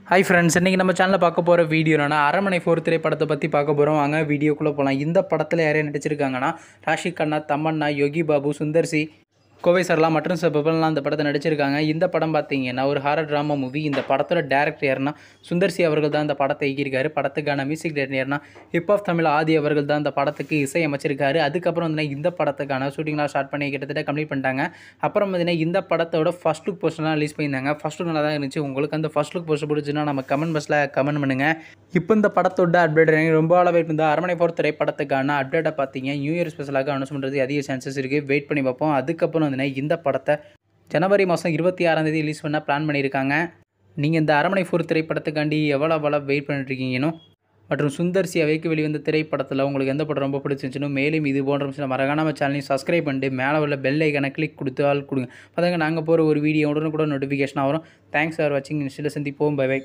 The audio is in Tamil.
ஹாய் ஃப்ரெண்ட்ஸ், இன்றைக்கி நம்ம சேனலில் பார்க்க போகிற வீடியோ என்னன்னா அரண்மனை 4 திரைப்படத்தை பற்றி பார்க்க போகிறோம். வாங்க வீடியோக்குள்ளே போகலாம். இந்த படத்தில் யாரையும் நடிச்சிருக்காங்கன்னா ராஷி கண்ணா, தமன்னா, யோகி பாபு, சுந்தர்சி, கோவை சரளா மற்றும் சில பிரபலம்லாம் இந்த படத்தை நடிச்சிருக்காங்க. இந்த படம் பார்த்தீங்கன்னா ஒரு ஹாரர் ட்ராமா மூவி. இந்த படத்தோட டேரக்டர் யாருன்னா சுந்தர்சி அவர்கள் தான் இந்த படத்தை இயக்கியிருக்காரு. படத்துக்கான மியூசிக் டைரக்டர் யாருன்னா ஹிப் ஆஃப் தமிழ் ஆதி அவர்கள் தான் இந்த படத்துக்கு இசை அமைச்சிருக்காரு. அதுக்கப்புறம் வந்து இந்த படத்துக்கான ஷூட்டிங்லாம் ஸ்டார்ட் பண்ணி கிட்டத்தட்ட கம்ப்ளீட் பண்ணிட்டாங்க. அப்புறம் பார்த்தீங்கன்னா இந்த படத்தோட ஃபர்ஸ்ட் லுக் போஸ்டர்லாம் ரிலீஸ் பண்ணியிருந்தாங்க. ஃபர்ஸ்ட் லுக் நல்லா தான் இருந்துச்சு. உங்களுக்கு அந்த ஃபர்ஸ்ட் லுக் போஸ்டர் பிடிச்சுன்னா நம்ம கமெண்ட் பாக்ஸில் கமெண்ட் பண்ணுங்கள். இப்போ இந்த படத்தோட அப்டேட் ரொம்ப நாளாக வெயிட் பண்ணி அரண்மனை 4 திரைப்படத்துக்கான அப்டேட்டை பார்த்தீங்க நியூ இயர் ஸ்பெஷலாக அனௌன்ஸ் பண்ணுறது அதிக சான்சஸ் இருக்குது. வெயிட் பண்ணி பார்ப்போம். அதுக்கப்புறம் வந்து இந்த படத்தை ஜனவரி மாதம் 26ஆம் தேதி ரிலீஸ் பண்ண பிளான் பண்ணியிருக்காங்க. நீங்கள் இந்த அரண்மனை 4 திரைப்படத்துக்காண்டி எவ்வளோ வெயிட் பண்ணிட்டுருக்கீங்கன்னு மற்றும் சுந்தர்சி அவைக்கு வெளிவந்த திரைப்படத்தில் உங்களுக்கு எந்த படம் ரொம்ப பிடிச்சிருந்துச்சுன்னு மேலும் இது போன்ற விஷயம் மறக்காம சேனலையும் சப்ஸ்கிரைப் பண்ணிட்டு மேலே உள்ள பெல் ஐக்கானை கிளிக் கொடுத்து ஆள் கொடுங்க. பார்த்தாங்க நாங்கள் போகிற ஒரு வீடியோ உடனே கூட நோட்டிஃபிகேஷனாக வரும். தேங்க்ஸ் ஃபார் வாட்சிங். நெக்ஸ்ட்டில் சந்திப்போம். Bye by.